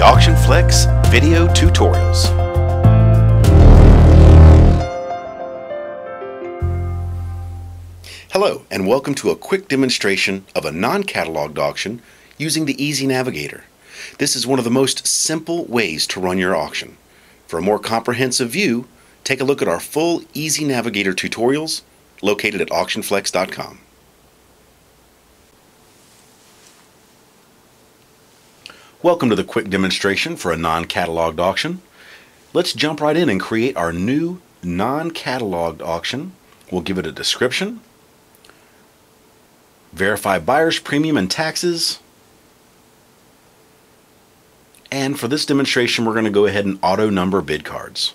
the Auction Flex video tutorials. Hello, and welcome to a quick demonstration of a non-cataloged auction using the Easy Navigator. This is one of the most simple ways to run your auction. For a more comprehensive view, take a look at our full Easy Navigator tutorials located at auctionflex.com. Welcome to the quick demonstration for a non-cataloged auction. Let's jump right in and create our new non-cataloged auction. We'll give it a description, verify buyer's premium and taxes, and for this demonstration we're going to go ahead and auto number bid cards.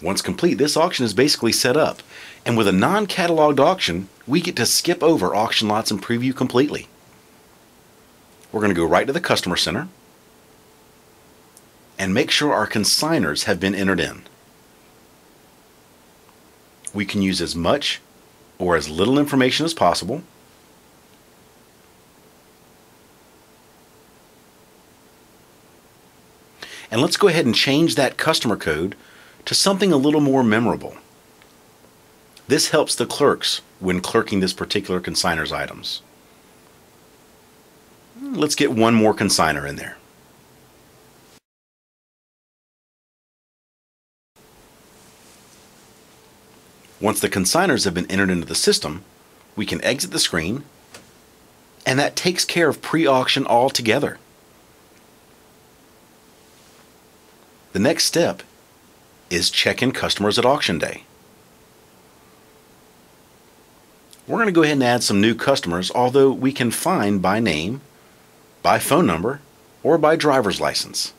Once complete, this auction is basically set up, and with a non-cataloged auction we get to skip over auction lots and preview completely. We're going to go right to the Customer Center and make sure our consigners have been entered in. We can use as much or as little information as possible. And let's go ahead and change that customer code to something a little more memorable. This helps the clerks when clerking this particular consigner's items. Let's get one more consigner in there. Once the consigners have been entered into the system, we can exit the screen, and that takes care of pre-auction altogether. The next step is check in customers at auction day. We're going to go ahead and add some new customers, although we can find by name, by phone number, or by driver's license.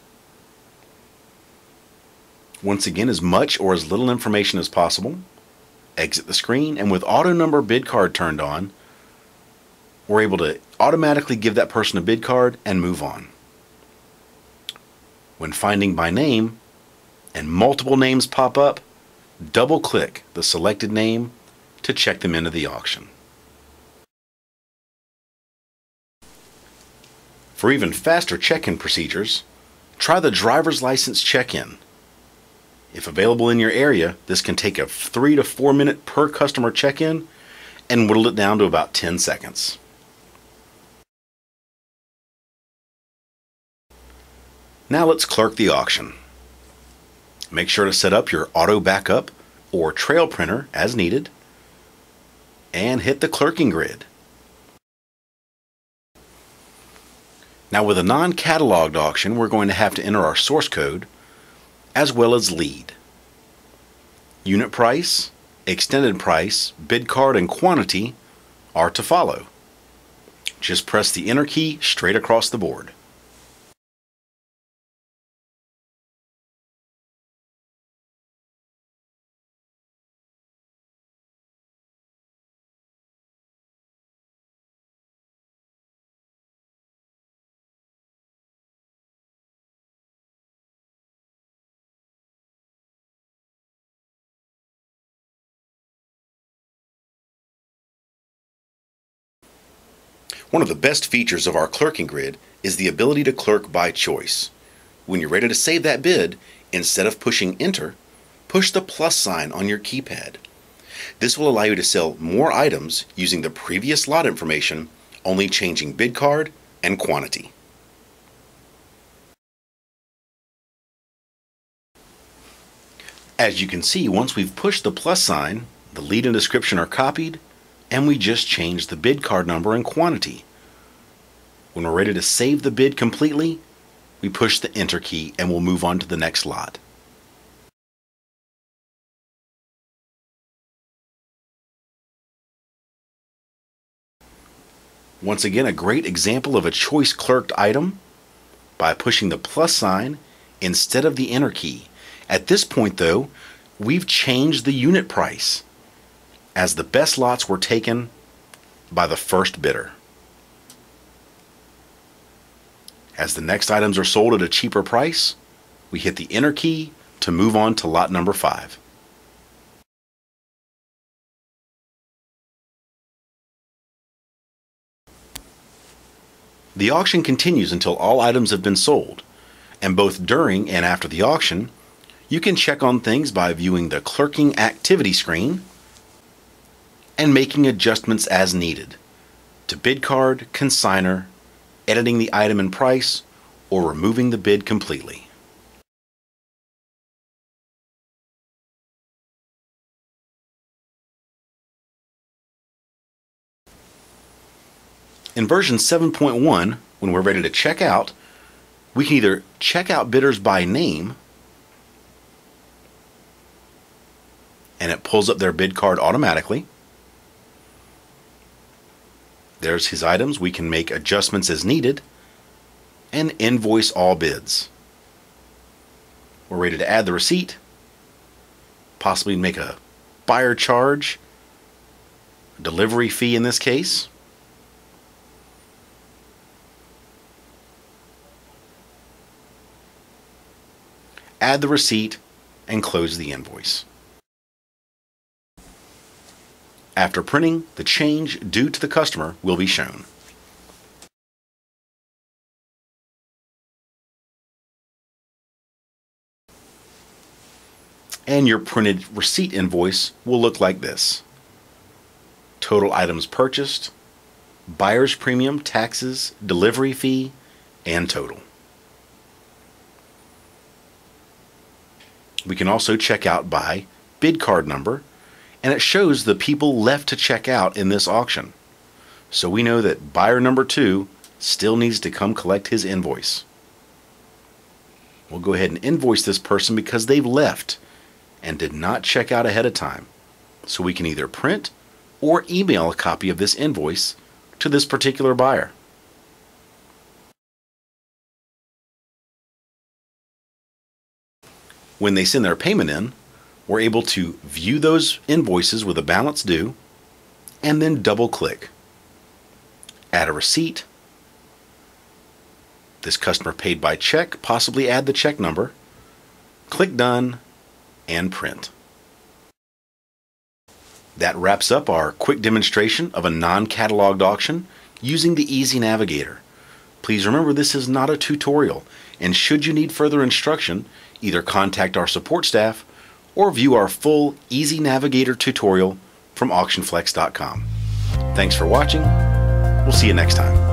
Once again, as much or as little information as possible. Exit the screen, and with auto number bid card turned on, we're able to automatically give that person a bid card and move on. When finding by name and multiple names pop up, double click the selected name to check them into the auction. For even faster check-in procedures, try the driver's license check-in. If available in your area, this can take a 3 to 4 minute per customer check-in and whittle it down to about 10 seconds. Now let's clerk the auction. Make sure to set up your auto backup or trail printer as needed and hit the clerking grid. Now with a non-cataloged auction, we're going to have to enter our source code as well as lead. Unit price, extended price, bid card, and quantity are to follow. Just press the enter key straight across the board. One of the best features of our clerking grid is the ability to clerk by choice. When you're ready to save that bid, instead of pushing enter, push the plus sign on your keypad. This will allow you to sell more items using the previous lot information, only changing bid card and quantity. As you can see, once we've pushed the plus sign, the lead and description are copied, and we just changed the bid card number and quantity. When we're ready to save the bid completely, we push the enter key and we'll move on to the next lot. Once again, a great example of a choice clerked item by pushing the plus sign instead of the enter key. At this point though, we've changed the unit price, as the best lots were taken by the first bidder. As the next items are sold at a cheaper price, we hit the enter key to move on to lot number 5. The auction continues until all items have been sold, and both during and after the auction, you can check on things by viewing the clerking activity screen and making adjustments as needed to bid card, consigner, editing the item and price, or removing the bid completely. In version 7.1, when we're ready to check out, we can either check out bidders by name, and it pulls up their bid card automatically. There's his items. We can make adjustments as needed and invoice all bids. We're ready to add the receipt, possibly make a buyer charge, delivery fee in this case. Add the receipt and close the invoice. After printing, the change due to the customer will be shown. And your printed receipt invoice will look like this: total items purchased, buyer's premium, taxes, delivery fee, and total. We can also check out by bid card number, and it shows the people left to check out in this auction. So we know that buyer number 2 still needs to come collect his invoice. We'll go ahead and invoice this person because they've left and did not check out ahead of time. So we can either print or email a copy of this invoice to this particular buyer. When they send their payment in, we're able to view those invoices with a balance due and then double click. Add a receipt. This customer paid by check, possibly add the check number. Click Done and print. That wraps up our quick demonstration of a non-cataloged auction using the Easy Navigator. Please remember, this is not a tutorial, and should you need further instruction, either contact our support staff or view our full Easy Navigator tutorial from auctionflex.com. Thanks for watching. We'll see you next time.